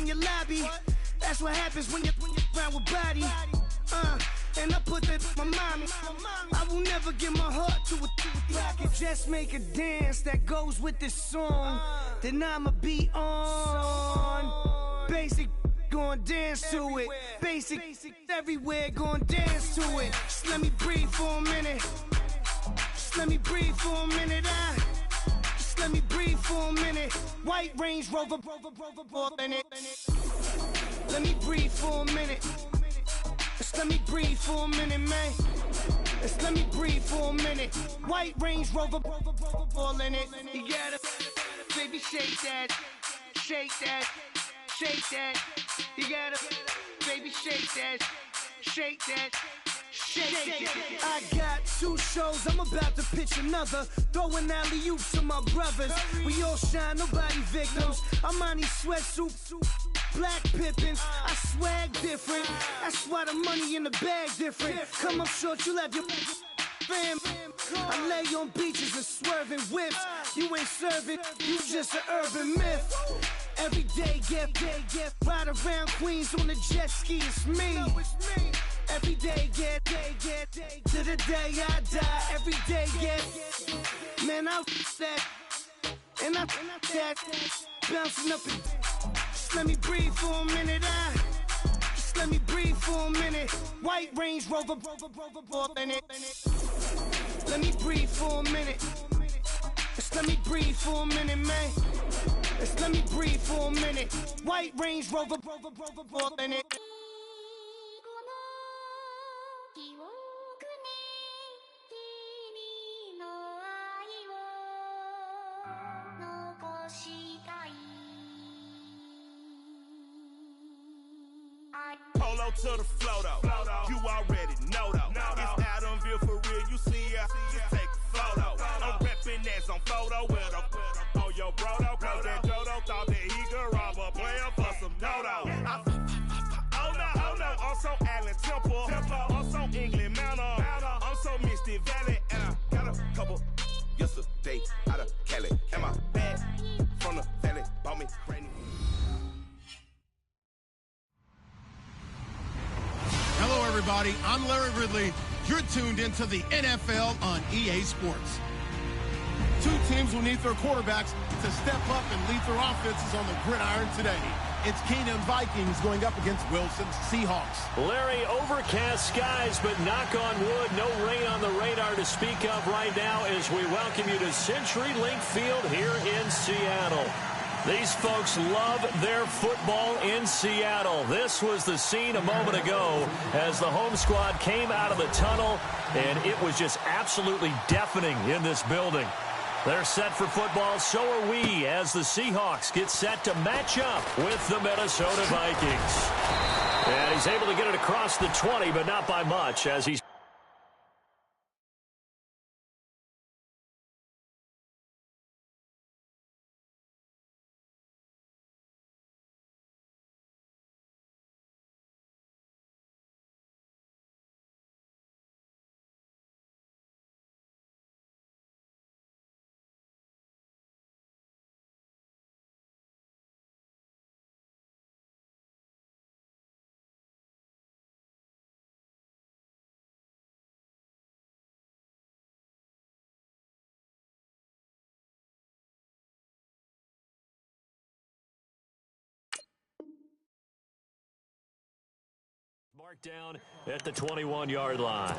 your lobby. That's what happens when you're around with body. And I put that in my mommy. I will never give my heart to a if I could just make a dance that goes with this song, then I'ma be on. Basic, gon' dance to it. Basic, everywhere, gon' dance to it. Just let me breathe for a minute. Just let me breathe for a minute. Just let me breathe for a minute. White Range Rover, in it. Let me breathe for a minute. Just let me breathe for a minute, man. Just let me breathe for a minute. White Range Rover, all in it. You gotta, baby, shake that, shake that, shake that. You gotta, baby, shake that, shake that. Shake. I got 2 shows, I'm about to pitch another. Throwing alley-oops to my brothers. We all shine, nobody victims. I'm on these sweatsuits, black Pippins. I swag different. That's why the money in the bag different. Come up short, you have your fam. I lay on beaches and swerving whips. You ain't serving, you just an urban myth. Every day, get ride around Queens on the jet ski. It's me. Every day, get to the day I die. Every day, get man, I that and I that bouncing up and just let me breathe for a minute. Just let me breathe for a minute. White Range Rover, in it. Let me breathe for a minute. Just let me breathe for a minute, man. Just let me breathe for a minute. White Range Rover, in it. Polo to the flow though. You already know though. It's Adamville for real. You see ya, just take a photo. I'm reppin' that's on photo with a on your bro though. Cause that Jodo thought that he could rob a player for some dodo. Oh no, also Allen Temple. Also England Mountain. I'm so Misty Valley. And I got a couple yesterday out of Cali. And my bag from the valley bought me brand new. Hello, everybody. I'm Larry Ridley. You're tuned into the NFL on EA Sports. 2 teams will need their quarterbacks to step up and lead their offenses on the gridiron today. It's Keenum Vikings going up against Wilson's Seahawks. Larry, overcast skies, but knock on wood, no rain on the radar to speak of right now as we welcome you to CenturyLink Field here in Seattle. These folks love their football in Seattle. This was the scene a moment ago as the home squad came out of the tunnel, and it was just absolutely deafening in this building. They're set for football, so are we, as the Seahawks get set to match up with the Minnesota Vikings. And he's able to get it across the 20, but not by much, as he's marked down at the 21-yard line.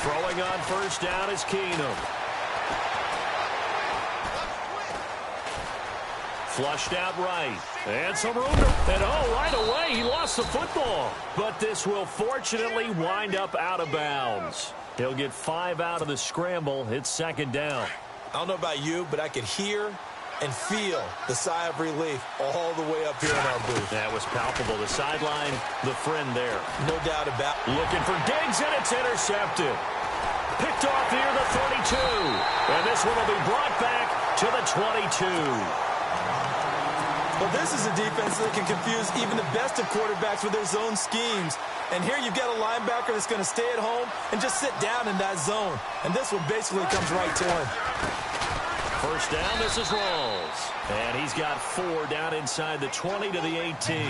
Throwing on first down is Keenum. Flushed out right. And some room to... And right away, he lost the football. But this will fortunately wind up out of bounds. He'll get 5 out of the scramble. It's second down. I don't know about you, but I could hear and feel the sigh of relief all the way up here in our booth. That was palpable. The sideline, the friend there. No doubt about it. Looking for Diggs, and it's intercepted. Picked off near the 32. And this one will be brought back to the 22. Well, this is a defense that can confuse even the best of quarterbacks with their zone schemes. And here you've got a linebacker that's going to stay at home and just sit down in that zone. And this one basically comes right to him. First down, this is Rawls. And he's got 4 down inside the 20 to the 18.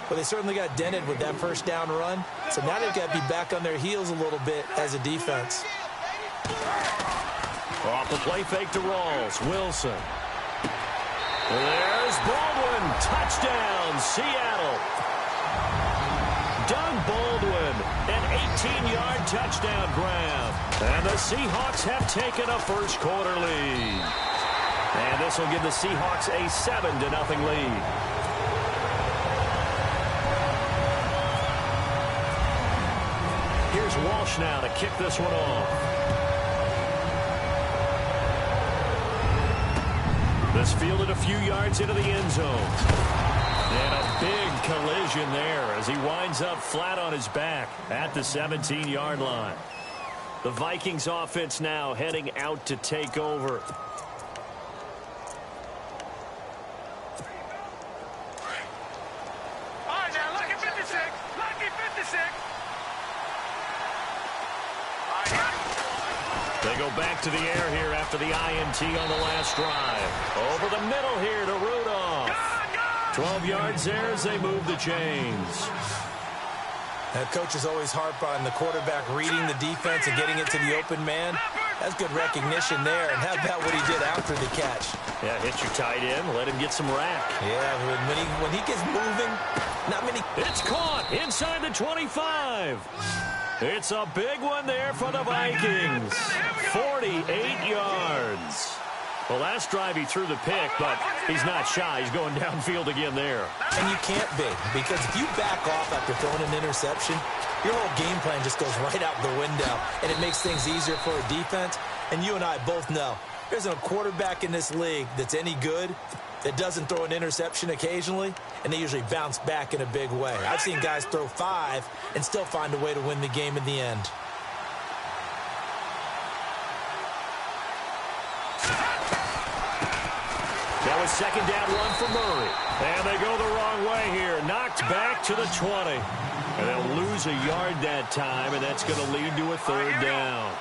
Well, they certainly got dented with that first down run. So now they've got to be back on their heels a little bit as a defense. Off the play fake to Rawls. Wilson. There's Baldwin. Touchdown, Seattle. Doug Baldwin, an 18-yard touchdown grab. And the Seahawks have taken a first-quarter lead. And this will give the Seahawks a 7-0 lead. Here's Walsh now to kick this one off. This fielded a few yards into the end zone. And a big collision there as he winds up flat on his back at the 17-yard line. The Vikings offense now heading out to take over. All right, now, lucky 56. Lucky 56. They go back to the air here after the INT on the last drive. Over the middle here to Rudolph. 12 yards there as they move the chains. Now, coach is always harp on the quarterback reading the defense and getting it to the open man. That's good recognition there. And how about what he did after the catch? Yeah, hit your tight end, let him get some rack. Yeah, when he gets moving, not many. It's caught inside the 25. It's a big one there for the Vikings. 48 yards. The last drive he threw the pick, but he's not shy. He's going downfield again there. And you can't be, because if you back off after throwing an interception, your whole game plan just goes right out the window, and it makes things easier for a defense. And you and I both know there's a quarterback in this league that's any good that doesn't throw an interception occasionally, and they usually bounce back in a big way. I've seen guys throw 5 and still find a way to win the game in the end. That was second down run for Murray. And they go the wrong way here. Knocked back to the 20. And they'll lose a yard that time, and that's going to lead to a third down.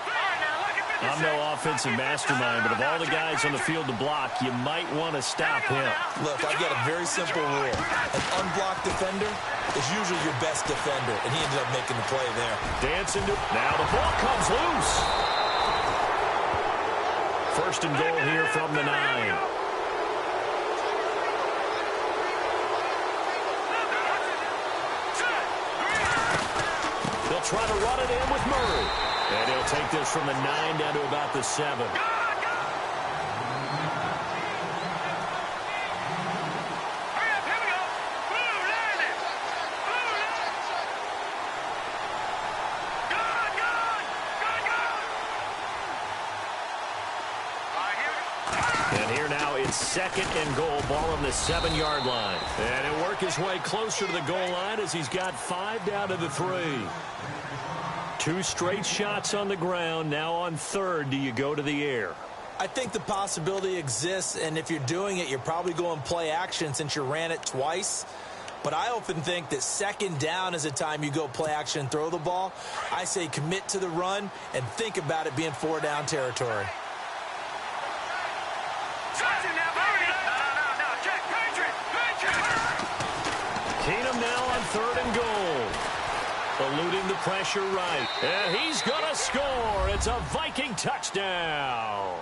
I'm no offensive mastermind, but of all the guys on the field to block, you might want to stop him. Look, I've got a very simple rule. An unblocked defender is usually your best defender, and he ended up making the play there. Dancing to... Now the ball comes loose. First and goal here from the 9. They'll try to run it in with Murray. And he'll take this from the 9 down to about the 7. And here now it's second and goal, ball on the 7-yard line. And he'll work his way closer to the goal line as he's got 5 down to the 3. 2 straight shots on the ground. Now on third, do you go to the air? I think the possibility exists, and if you're doing it, you're probably going play action since you ran it twice. But I often think that second down is a time you go play action and throw the ball. I say commit to the run and think about it being 4-down territory. Keenum now on third and goal. Eluding the pressure right. And he's going to score. It's a Viking touchdown.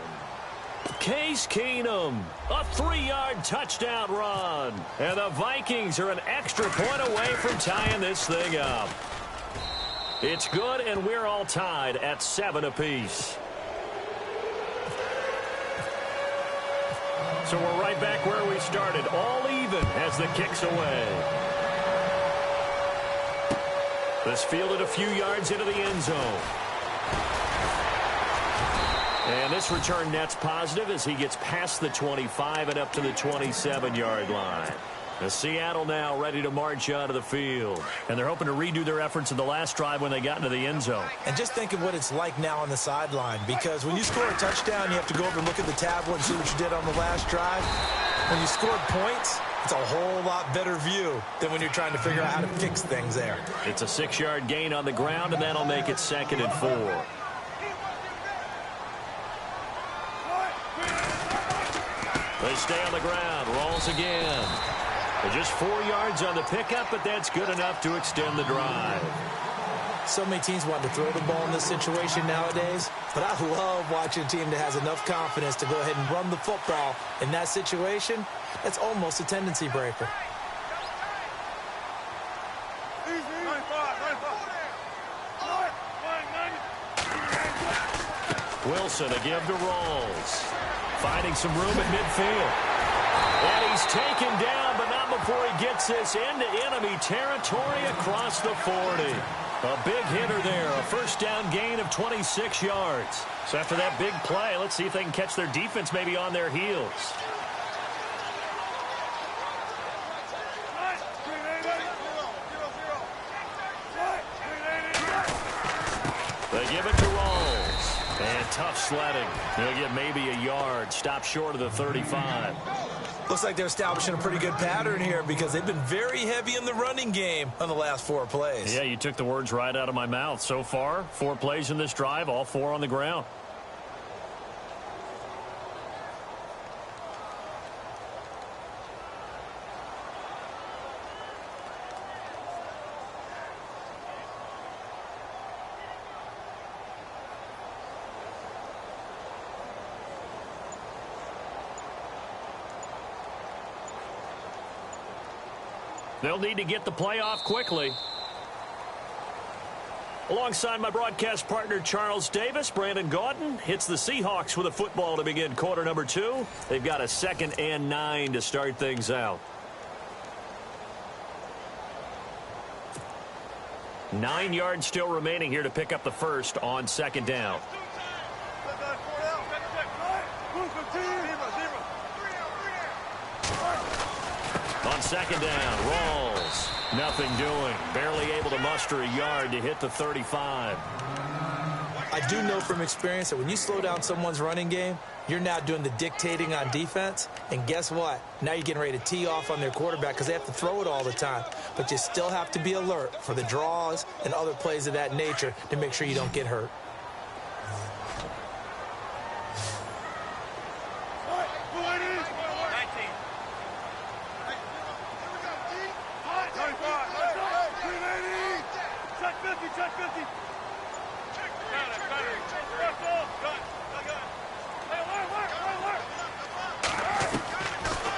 Case Keenum, a 3-yard touchdown run. And the Vikings are an extra point away from tying this thing up. It's good, and we're all tied at 7 apiece. So we're right back where we started, all even as the kick's away. This fielded a few yards into the end zone. And this return net's positive as he gets past the 25 and up to the 27-yard line. The Seattle now ready to march out of the field. And they're hoping to redo their efforts in the last drive when they got into the end zone. And just think of what it's like now on the sideline, because when you score a touchdown, you have to go over and look at the tablet and see what you did on the last drive. When you scored points, it's a whole lot better view than when you're trying to figure out how to fix things there. It's a 6-yard gain on the ground, and that'll make it 2nd and 4. They stay on the ground. Rolls again. They're just 4 yards on the pickup, but that's good enough to extend the drive. So many teams want to throw the ball in this situation nowadays, but I love watching a team that has enough confidence to go ahead and run the football in that situation. That's almost a tendency breaker. Wilson, a give to Rolls. Finding some room at midfield. And he's taken down, but not before he gets this into enemy territory across the 40. A big hitter there, a first down gain of 26 yards. So after that big play, let's see if they can catch their defense maybe on their heels. They give it to Rolls. And tough sledding. He'll get maybe a yard. Stop short of the 35. Looks like they're establishing a pretty good pattern here because they've been very heavy in the running game on the last 4 plays. Yeah, you took the words right out of my mouth. So far, 4 plays in this drive, all 4 on the ground. They'll need to get the play off quickly. Alongside my broadcast partner, Charles Davis, Brandon Gaudin hits the Seahawks with a football to begin quarter number 2. They've got a 2nd and 9 to start things out. 9 yards still remaining here to pick up the first on 2nd down. On 2nd down, Rolls. Nothing doing. Barely able to muster a yard to hit the 35. I do know from experience that when you slow down someone's running game, you're now doing the dictating on defense. And guess what? Now you're getting ready to tee off on their quarterback because they have to throw it all the time. But you still have to be alert for the draws and other plays of that nature to make sure you don't get hurt.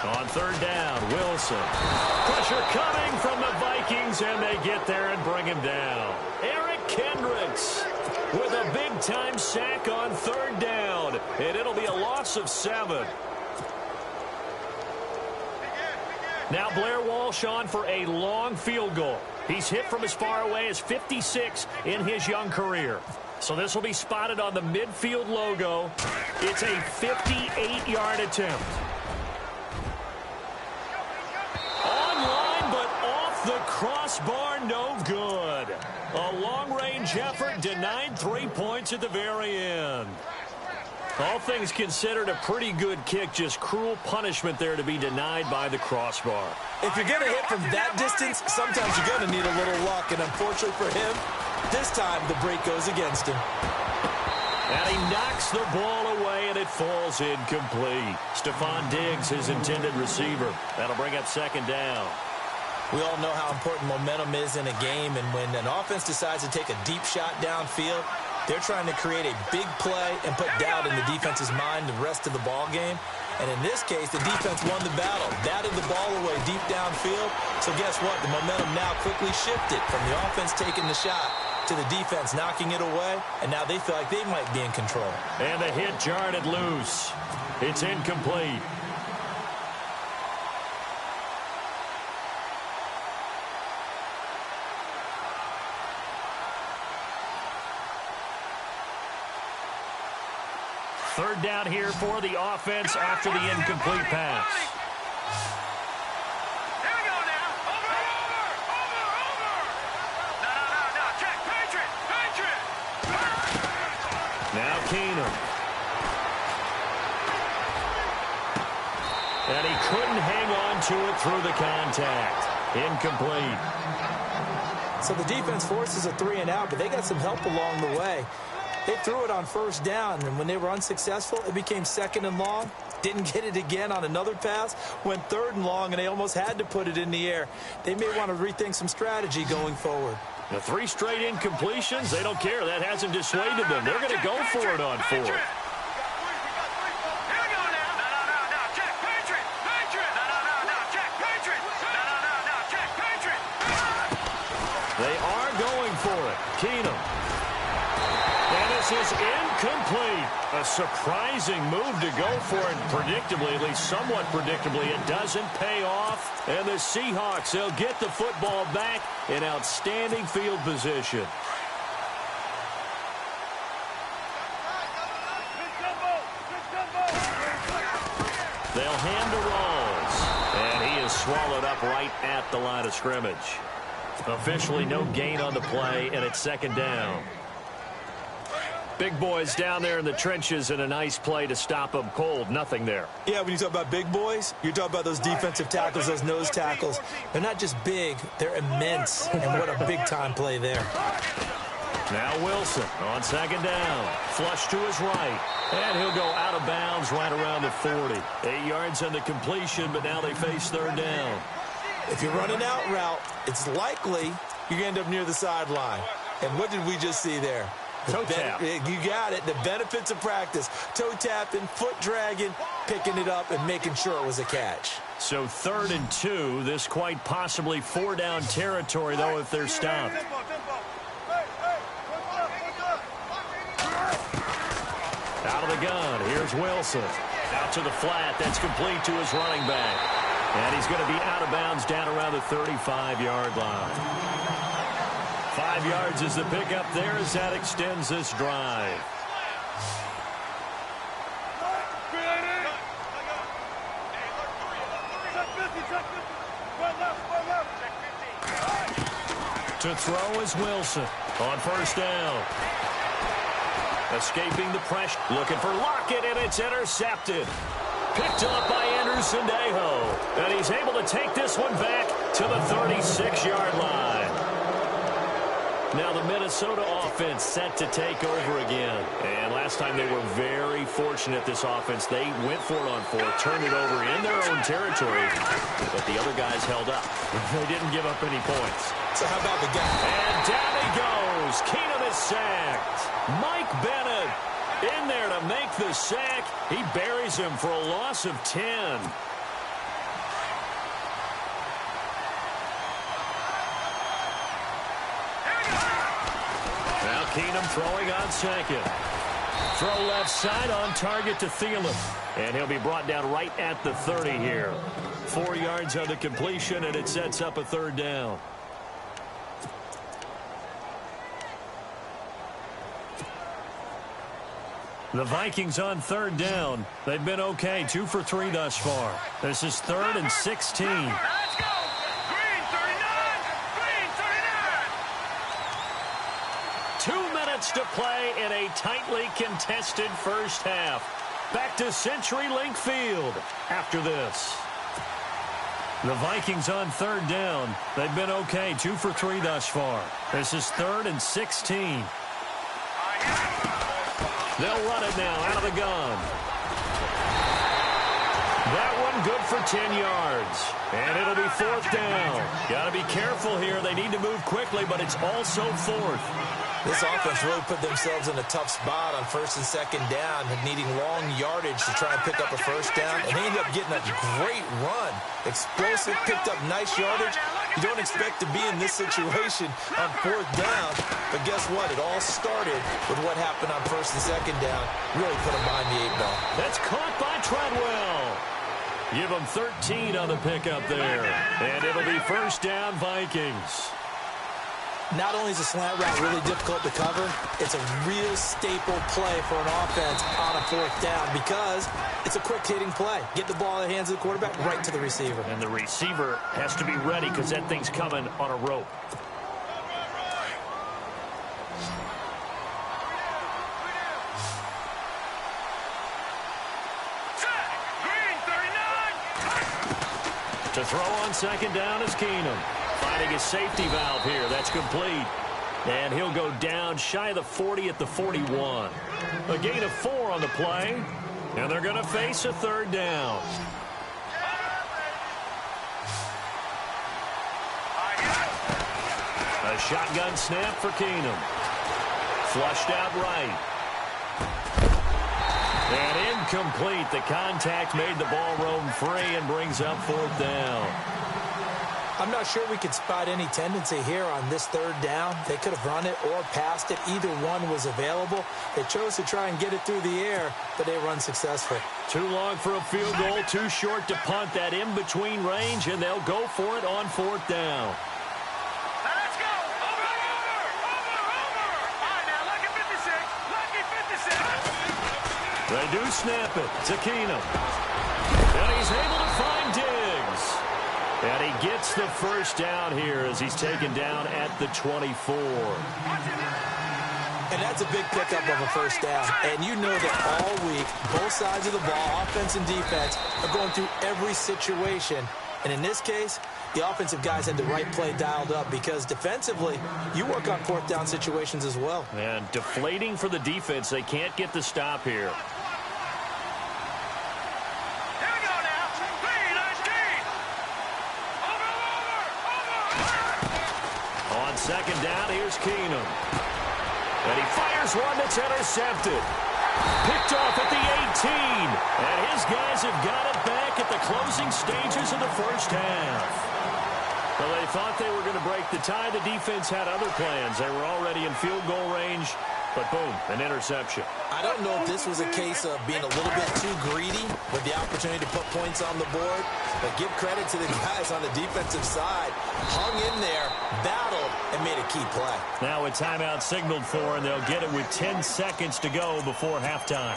On 3rd down, Wilson. Pressure coming from the Vikings, and they get there and bring him down. Eric Kendricks with a big-time sack on 3rd down, and it'll be a loss of 7. Now Blair Walsh on for a long field goal. He's hit from as far away as 56 in his young career. So this will be spotted on the midfield logo. It's a 58-yard attempt. Online, but off the crossbar, no good. A long-range effort denied 3 points at the very end. All things considered, a pretty good kick, just cruel punishment there to be denied by the crossbar. If you're going to hit from that distance, sometimes you're going to need a little luck, and unfortunately for him, this time the break goes against him. And he knocks the ball away, and it falls incomplete. Stephon Diggs, his intended receiver. That'll bring up 2nd down. We all know how important momentum is in a game, and when an offense decides to take a deep shot downfield, they're trying to create a big play and put doubt in the defense's mind the rest of the ball game. And in this case, the defense won the battle, batted the ball away deep downfield. So guess what? The momentum now quickly shifted from the offense taking the shot to the defense knocking it away, and now they feel like they might be in control. And the hit jarred it loose. It's incomplete. Third down here for the offense after the incomplete pass. Here we go now. Over. No. Check. Patriot. Now Keenum. And he couldn't hang on to it through the contact. Incomplete. So the defense forces a 3-and-out, but they got some help along the way. They threw it on first down, and when they were unsuccessful, it became 2nd and long. Didn't get it again on another pass. Went 3rd and long, and they almost had to put it in the air. They may want to rethink some strategy going forward. The 3 straight incompletions, they don't care. That hasn't dissuaded them. They're going to go for it on 4th. They are going for it. Keenum. And this is incomplete. A surprising move to go for it. Predictably, at least somewhat predictably, it doesn't pay off. And the Seahawks, they'll get the football back in outstanding field position. They'll hand to Rawls. And he is swallowed up right at the line of scrimmage. Officially no gain on the play, and it's 2nd down. Big boys down there in the trenches, and a nice play to stop them cold. Nothing there. Yeah, when you talk about big boys, you're talking about those defensive tackles, those nose tackles. They're not just big, they're immense. And what a big-time play there. Now Wilson on 2nd down. Flush to his right. And he'll go out of bounds right around the 40. 8 yards on the completion, but now they face 3rd down. If you're running out route, it's likely you're going to end up near the sideline. And what did we just see there? Toe tap. You got it. The benefits of practice. Toe tapping, foot dragging, picking it up, and making sure it was a catch. So 3rd and 2. This quite possibly 4-down territory, though, if they're stopped. Out of the gun. Here's Wilson. Out to the flat. That's complete to his running back. And he's going to be out of bounds down around the 35-yard line. 5 yards is the pickup there as that extends this drive. To throw is Wilson on 1st down. Escaping the pressure. Looking for Lockett, and it's intercepted. Picked up by Anderson-Dejo. And he's able to take this one back to the 36-yard line. Now the Minnesota offense set to take over again. And last time they were very fortunate, this offense. They went for it on 4th, turned it over in their own territory. But the other guys held up. They didn't give up any points. So how about the guy? And down he goes. Keenum is sacked. Mike Bennett in there to make the sack. He buries him for a loss of 10. Now Keenum throwing on 2nd. Throw left side on target to Thielen. And he'll be brought down right at the 30 here. 4 yards on the completion, and it sets up a 3rd down. The Vikings on 3rd down. They've been okay, 2 for 3 thus far. This is 3rd and 16. Let's go. Green 39. 2 minutes to play in a tightly contested first half. Back to CenturyLink Field after this. The Vikings on 3rd down. They've been okay, 2 for 3 thus far. This is 3rd and 16. They'll run it now out of the gun. That one good for 10 yards. And it'll be 4th down. Got to be careful here. They need to move quickly, but it's also 4th. This offense really put themselves in a tough spot on 1st and 2nd down, needing long yardage to try and pick up a 1st down. And they ended up getting a great run. Explosive, picked up nice yardage. You don't expect to be in this situation on 4th down. But guess what? It all started with what happened on 1st and 2nd down. Really put them behind the 8 ball. That's caught by Treadwell. Give them 13 on the pickup there. And it'll be 1st down Vikings. Not only is a slant route really difficult to cover, it's a real staple play for an offense on a fourth down because it's a quick-hitting play. Get the ball in the hands of the quarterback right to the receiver. And the receiver has to be ready because that thing's coming on a rope. To throw on second down is Keenum. Finding his safety valve here. That's complete. And he'll go down shy of the 40 at the 41. A gain of 4 on the play. And they're going to face a third down. A shotgun snap for Keenum. Flushed out right. And incomplete. The contact made the ball roam free and brings up fourth down. I'm not sure we could spot any tendency here on this third down. They could have run it or passed it. Either one was available. They chose to try and get it through the air, but they were unsuccessful. Too long for a field goal, too short to punt. That in-between range, and they'll go for it on fourth down. Let's go! Over! All right, now, lucky 56. Lucky 56. They do snap it to Keenum. And he's able to find Diggs. And he gets the first down here as he's taken down at the 24. And that's a big pickup of a first down. And you know that all week, both sides of the ball, offense and defense, are going through every situation. And in this case, the offensive guys had the right play dialed up because defensively, you work on fourth down situations as well. And deflating for the defense. They can't get the stop here. Second down, here's Keenum. And he fires one that's intercepted. Picked off at the 18. And his guys have got it back at the closing stages of the first half. Well, they thought they were going to break the tie. The defense had other plans. They were already in field goal range. But boom, an interception. I don't know if this was a case of being a little bit too greedy with the opportunity to put points on the board, but give credit to the guys on the defensive side. Hung in there, battled, and made a key play. Now a timeout signaled for, and they'll get it with 10 seconds to go before halftime.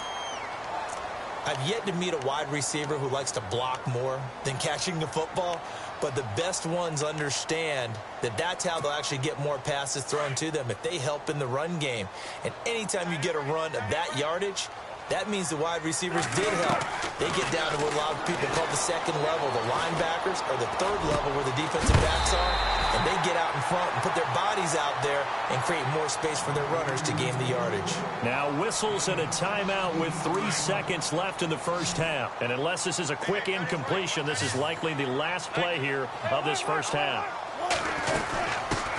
I've yet to meet a wide receiver who likes to block more than catching the football, but the best ones understand that that's how they'll actually get more passes thrown to them if they help in the run game. And anytime you get a run of that yardage, that means the wide receivers did help. They get down to what a lot of people call the second level, the linebackers, or the third level where the defensive backs are, and they get out in front and put their bodies out there and create more space for their runners to gain the yardage. Now whistles and a timeout with 3 seconds left in the first half. And unless this is a quick incompletion, this is likely the last play here of this first half.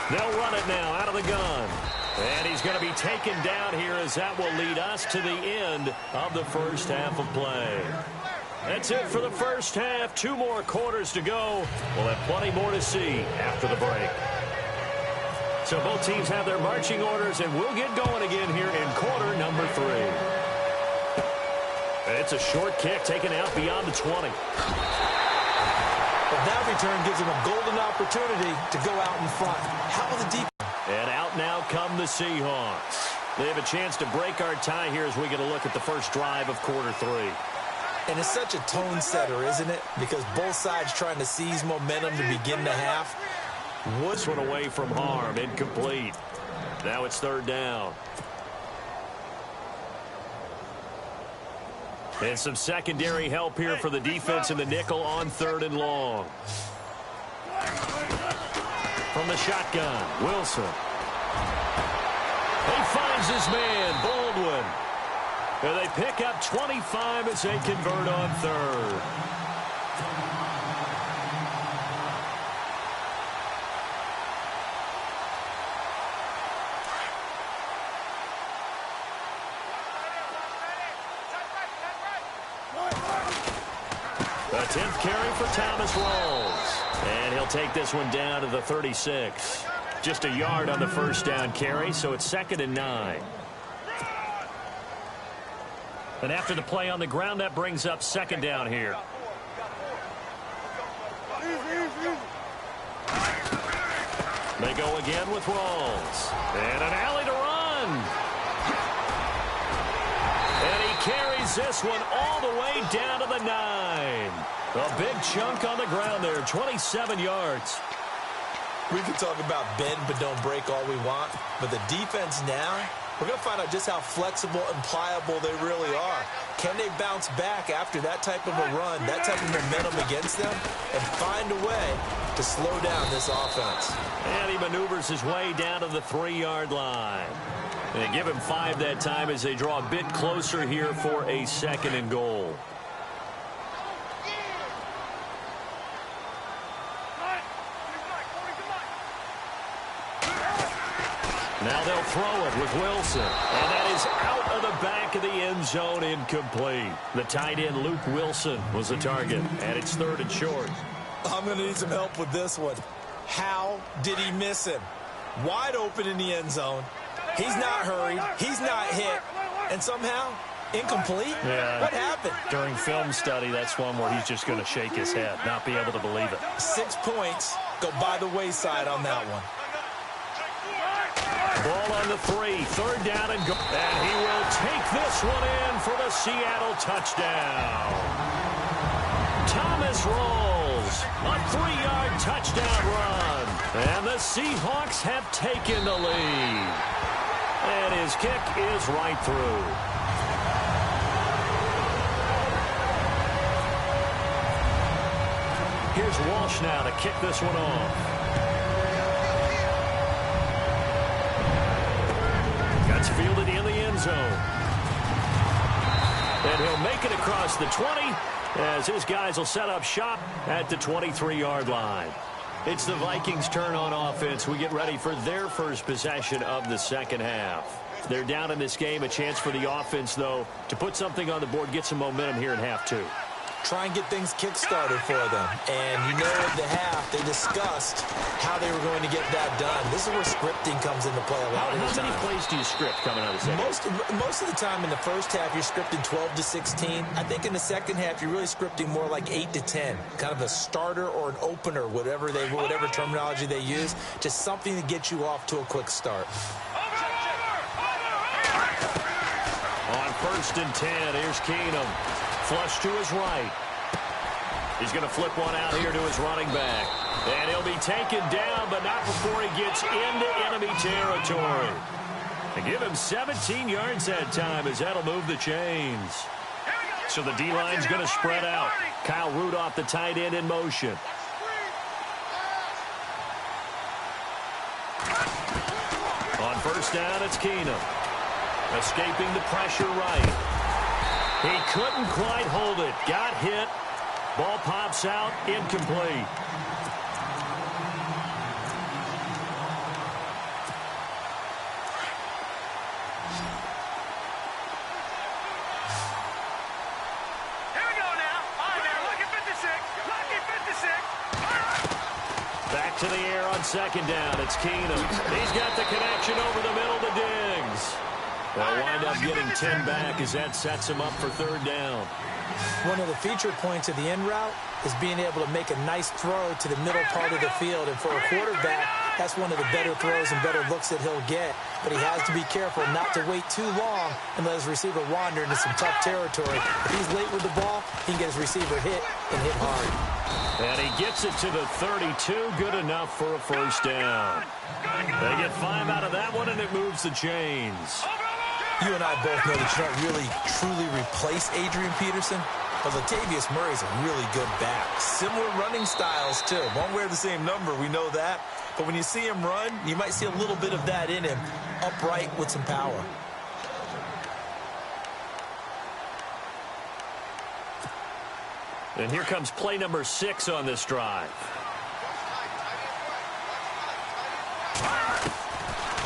They'll run it now out of the gun. And he's going to be taken down here as that will lead us to the end of the first half of play. That's it for the first half. 2 more quarters to go. We'll have plenty more to see after the break. So both teams have their marching orders, and we'll get going again here in quarter number 3. It's a short kick taken out beyond the 20. But that return gives them a golden opportunity to go out in front. How will the defense? And out now come the Seahawks. They have a chance to break our tie here as we get a look at the first drive of quarter 3. And it's such a tone setter, isn't it? Because both sides trying to seize momentum to begin the half. This one away from harm, incomplete. Now it's third down. And some secondary help here for the defense in the nickel on 3rd and long. From the shotgun, Wilson. He finds his man, Baldwin. And they pick up 25 as they convert on 3rd. A 10th carry for Thomas Rawls. And he'll take this one down to the 36. Just a yard on the first down carry, so it's 2nd and 9. And after the play on the ground, that brings up 2nd down here. They go again with Rawls. And an alley to run. And he carries this one all the way down to the 9. A big chunk on the ground there, 27 yards. We can talk about bend but don't break all we want, but the defense now, we're going to find out just how flexible and pliable they really are. Can they bounce back after that type of a run, that type of momentum against them, and find a way to slow down this offense? And he maneuvers his way down to the 3-yard line. And they give him 5 that time as they draw a bit closer here for a 2nd and goal. Now they'll throw it with Wilson. And that is out of the back of the end zone, incomplete. The tight end, Luke Wilson, was the target. And it's 3rd and short. I'm going to need some help with this one. How did he miss him? Wide open in the end zone. He's not hurried. He's not hit. And somehow, incomplete? Yeah. What happened? During film study, that's one where he's just going to shake his head, not be able to believe it. 6 points go by the wayside on that one. Ball on the 3, 3rd down and go. And he will take this one in for the Seattle touchdown. Thomas Rawls, a 3-yard touchdown run. And the Seahawks have taken the lead. And his kick is right through. Here's Walsh now to kick this one off. That's fielded in the end zone. And he'll make it across the 20 as his guys will set up shop at the 23-yard line. It's the Vikings' turn on offense. We get ready for their first possession of the second half. They're down in this game. A chance for the offense, though, to put something on the board, get some momentum here in half 2. Try and get things kick-started for them. And you know at the half, they discussed how they were going to get that done. This is where scripting comes into play a lot of the time. How many plays do you script coming out of the second? Most of the time in the first half, you're scripting 12 to 16. I think in the second half, you're really scripting more like 8 to 10. Kind of a starter or an opener, whatever terminology they use. Just something to get you off to a quick start. On 1st and 10, here's Keenum. Flush to his right. He's going to flip one out here to his running back. And he'll be taken down, but not before he gets into enemy territory. They give him 17 yards that time as that'll move the chains. So the D-line's going to spread out. Kyle Rudolph, the tight end, in motion. On 1st down, it's Keenum. Escaping the pressure right. He couldn't quite hold it. Got hit. Ball pops out. Incomplete. Here we go now. All right, now, lucky 56. Lucky 56. Back to the air on 2nd down. It's Keenum. He's got the connection over the middle to Diggs. They'll wind up getting 10 back as that sets him up for 3rd down. One of the feature points of the end route is being able to make a nice throw to the middle part of the field. And for a quarterback, that's one of the better throws and better looks that he'll get. But he has to be careful not to wait too long and let his receiver wander into some tough territory. If he's late with the ball, he can get his receiver hit and hit hard. And he gets it to the 32. Good enough for a 1st down. They get 5 out of that one, and it moves the chains. You and I both know that you don't really, truly replace Adrian Peterson, but Latavius Murray's a really good back. Similar running styles, too. Won't wear the same number, we know that. But when you see him run, you might see a little bit of that in him, upright with some power. And here comes play number 6 on this drive.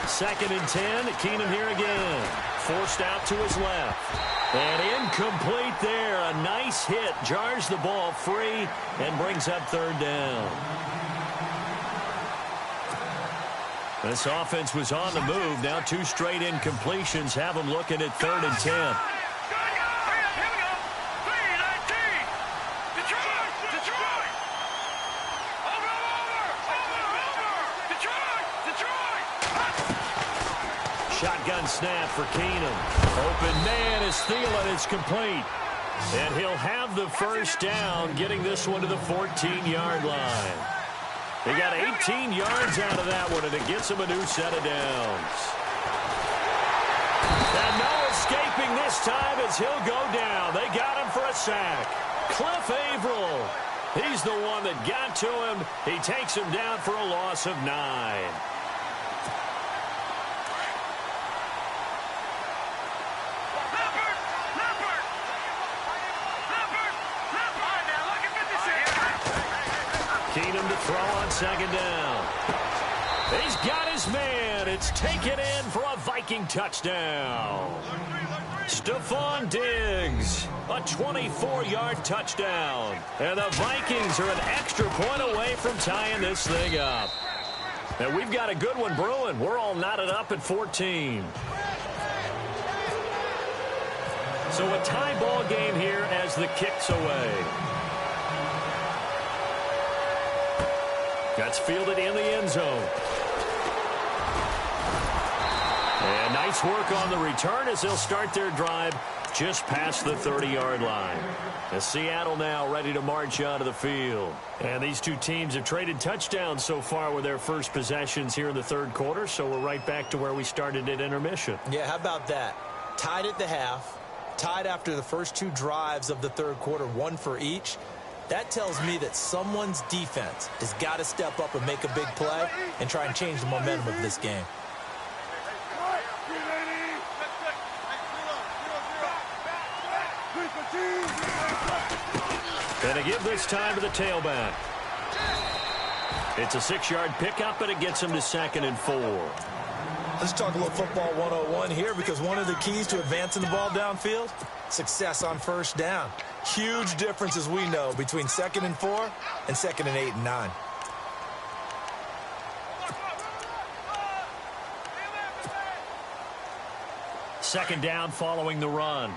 2nd and 10. Keenum here again. Forced out to his left. And incomplete there. A nice hit. Jars the ball free and brings up 3rd down. This offense was on the move. Now 2 straight incompletions have them looking at 3rd and 10. Detroit! snap for Keenum. Open man is Thielen. It's complete. And he'll have the first down, getting this one to the 14-yard line. He got 18 yards out of that one, and it gets him a new set of downs. And no escaping this time as he'll go down. They got him for a sack. Cliff Averill. He's the one that got to him. He takes him down for a loss of 9. Keenum to throw on second down. He's got his man. It's taken in for a Viking touchdown. Stephon Diggs, a 24-yard touchdown. And the Vikings are an extra point away from tying this thing up. And we've got a good one brewing. We're all knotted up at 14. So a tie ball game here as the kick's away. That's fielded in the end zone. And nice work on the return as they'll start their drive just past the 30-yard line. As Seattle now ready to march onto the field. And these two teams have traded touchdowns so far with their first possessions here in the third quarter, so we're right back to where we started at intermission. Yeah, how about that? Tied at the half, tied after the first two drives of the third quarter, one for each. That tells me that someone's defense has got to step up and make a big play and try and change the momentum of this game. And to give this time to the tailback. It's a 6-yard pickup, and it gets him to 2nd and 4. Let's talk a little football 101 here, because one of the keys to advancing the ball downfield, success on first down. Huge difference, as we know, between 2nd and 4 and 2nd and 8 and 9. Second down following the run.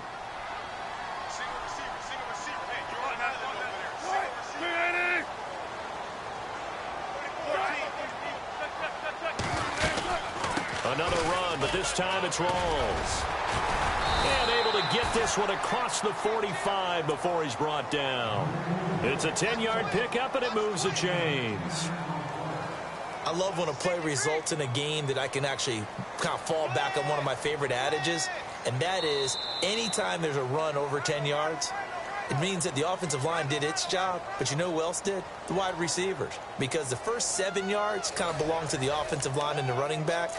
Another run, but this time it's Rawls. And able to get this one across the 45 before he's brought down. It's a 10-yard pickup, and it moves the chains. I love when a play results in a game that I can actually kind of fall back on one of my favorite adages, and that is anytime there's a run over 10 yards, it means that the offensive line did its job, but you know who else did? The wide receivers. Because the first 7 yards kind of belong to the offensive line and the running back.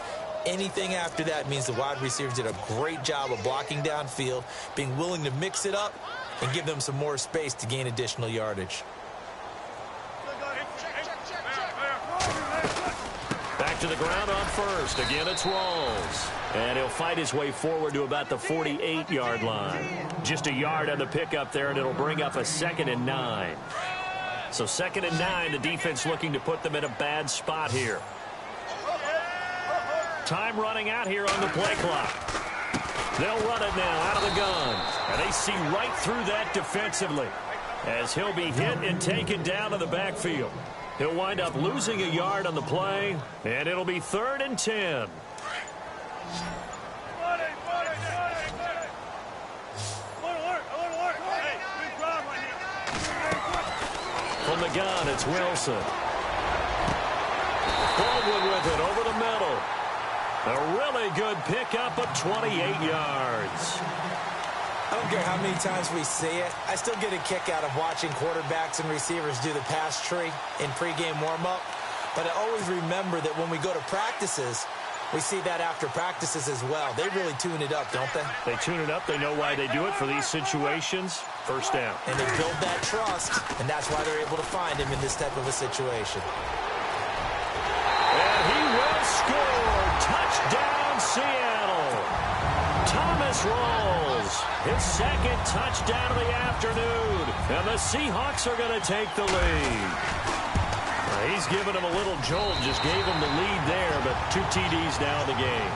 Anything after that means the wide receivers did a great job of blocking downfield, being willing to mix it up, and give them some more space to gain additional yardage. Back to the ground on first. Again, it's Rawls. And he'll fight his way forward to about the 48-yard line. Just a yard on the pickup there, and it'll bring up a 2nd and 9. So 2nd and 9, the defense looking to put them in a bad spot here. Time running out here on the play clock. They'll run it now out of the gun. And they see right through that defensively as he'll be hit and taken down to the backfield. He'll wind up losing a yard on the play, and it'll be 3rd and 10. From the gun, it's Wilson. Baldwin with it over the middle. A really good pickup of 28 yards. I don't care how many times we see it. I still get a kick out of watching quarterbacks and receivers do the pass tree in pregame warm-up. But I always remember that when we go to practices, we see that after practices as well. They really tune it up, don't they? They tune it up. They know why they do it for these situations. First down. And they build that trust, and that's why they're able to find him in this type of a situation. And he will score. Touchdown, Seattle. Thomas Rawls, his 2nd touchdown of the afternoon. And the Seahawks are going to take the lead. He's given him a little jolt, just gave him the lead there, but 2 TDs now in the game.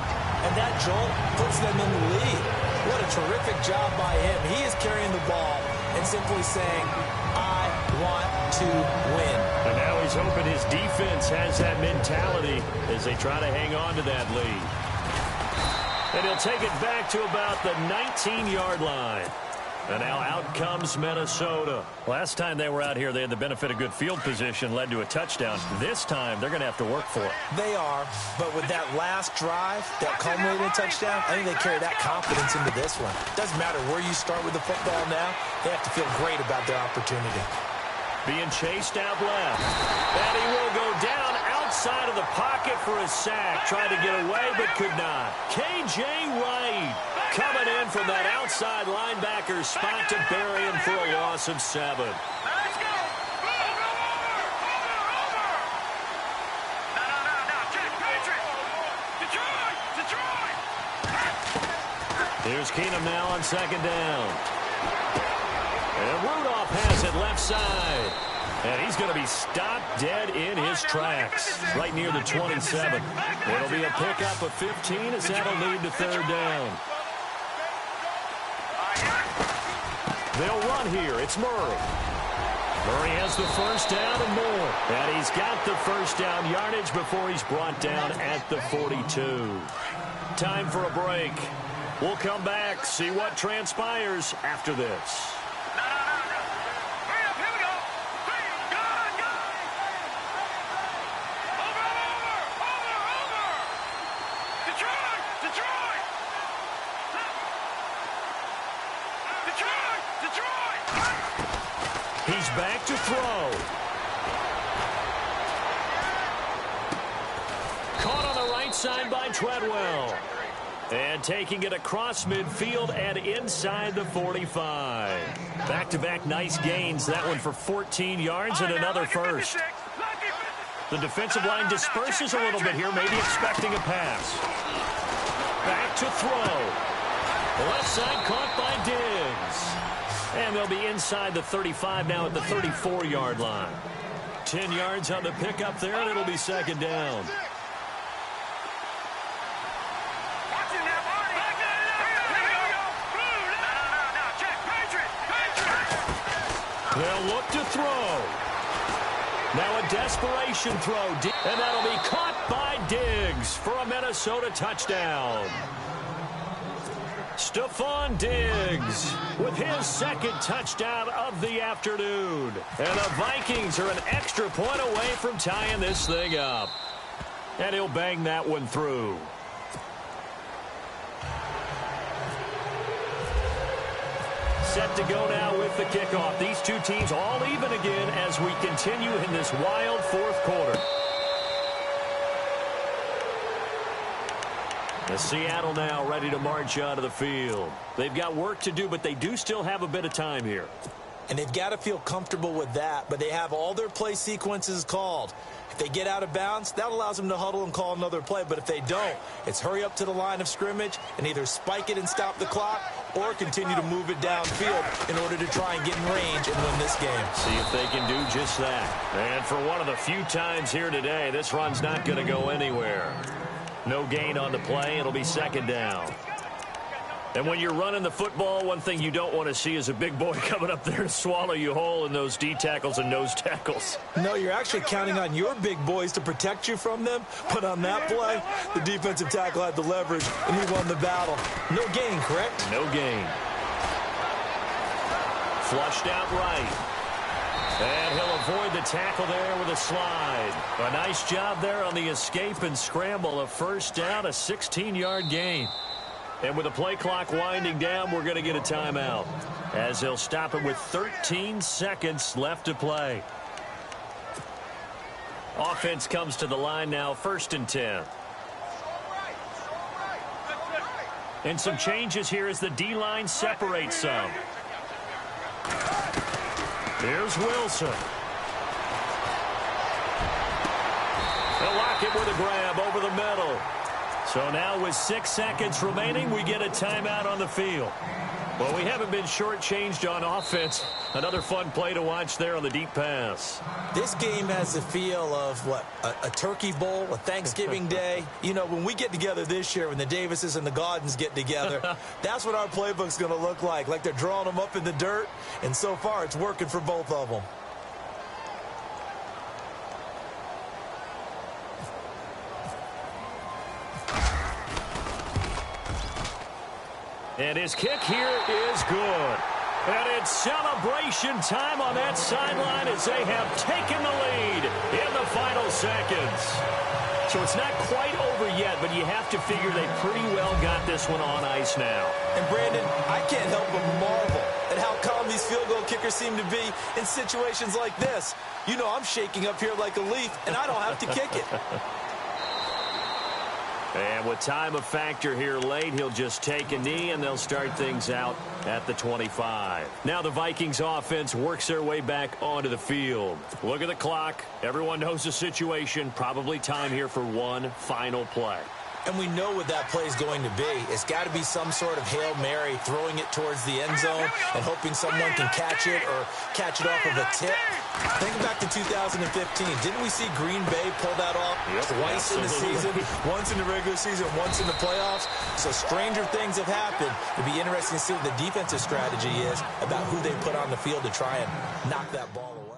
And that jolt puts them in the lead. What a terrific job by him. He is carrying the ball and simply saying, I want to win. And now he's hoping his defense has that mentality as they try to hang on to that lead. And he'll take it back to about the 19-yard line. And now out comes Minnesota. Last time they were out here, they had the benefit of good field position, led to a touchdown. This time, they're going to have to work for it. They are, but with that last drive, that culminated in touchdown, I think they carry that confidence into this one. Doesn't matter where you start with the football now, they have to feel great about their opportunity. Being chased out left. And he will go down outside of the pocket for a sack. Tried to get away, but could not. K.J. Wright coming in from that outside linebacker spot to bury him for a loss of 7. Let's go. Over. No. Check, Patrick. Detroit. Here's Keenum now on second down. And Rudolph has it left side. And he's going to be stopped dead in his tracks, right near the 27. It'll be a pickup of 15 as that'll lead to third down. They'll run here. It's Murray. Murray has the first down and more. And he's got the first down yardage before he's brought down at the 42. Time for a break. We'll come back, see what transpires after this. Hurry up, here we go. Go. Over. Detroit. He's back to throw. Caught on the right side by Treadwell. And taking it across midfield and inside the 45. Back-to-back nice gains. That one for 14 yards and another first. The defensive line disperses a little bit here, maybe expecting a pass. Back to throw. Left side caught by Diggs. And they'll be inside the 35 now at the 34-yard line. 10 yards on the pickup there, and it'll be second down. They'll look to throw. Now a desperation throw. And that'll be caught by Diggs for a Minnesota touchdown. Stephon Diggs with his second touchdown of the afternoon. And the Vikings are an extra point away from tying this thing up. And he'll bang that one through. Set to go now with the kickoff. These two teams all even again as we continue in this wild fourth quarter. The Seattle now ready to march out of the field. They've got work to do, but they do still have a bit of time here. And they've got to feel comfortable with that, but they have all their play sequences called. If they get out of bounds, that allows them to huddle and call another play. But if they don't, it's hurry up to the line of scrimmage and either spike it and stop the clock or continue to move it downfield in order to try and get in range and win this game. See if they can do just that. And for one of the few times here today, this run's not going to go anywhere. No gain on the play. It'll be second down. And when you're running the football, one thing you don't want to see is a big boy coming up there to swallow you whole in those D tackles and nose tackles. No, you're actually counting on your big boys to protect you from them. But on that play, the defensive tackle had the leverage, and he won the battle. No gain, correct? No gain. Flushed out right. And he'll avoid the tackle there with a slide. A nice job there on the escape and scramble. A first down, a 16-yard gain. And with the play clock winding down, we're going to get a timeout as they'll stop it with 13 seconds left to play. Offense comes to the line now, 1st and 10. And some changes here as the D-line separates some. Here's Wilson. They'll lock it with a grab over the middle. So now with 6 seconds remaining, we get a timeout on the field. Well, we haven't been shortchanged on offense. Another fun play to watch there on the deep pass. This game has the feel of, what, a turkey bowl, a Thanksgiving day. You know, when we get together this year, when the Davises and the Gaudens get together, that's what our playbook's going to look like they're drawing them up in the dirt. And so far, it's working for both of them. And his kick here is good. And it's celebration time on that sideline as they have taken the lead in the final seconds. So it's not quite over yet, but you have to figure they pretty well got this one on ice now. And Brandon, I can't help but marvel at how calm these field goal kickers seem to be in situations like this. You know I'm shaking up here like a leaf, and I don't have to kick it. And with time a factor here late, he'll just take a knee, and they'll start things out at the 25. Now the Vikings offense works their way back onto the field. Look at the clock. Everyone knows the situation. Probably time here for one final play. And we know what that play is going to be. It's got to be some sort of Hail Mary, throwing it towards the end zone and hoping someone can catch it or catch it off of a tip. Think back to 2015. Didn't we see Green Bay pull that off twice in the season? Once in the regular season, once in the playoffs. So stranger things have happened. It'd be interesting to see what the defensive strategy is about who they put on the field to try and knock that ball away.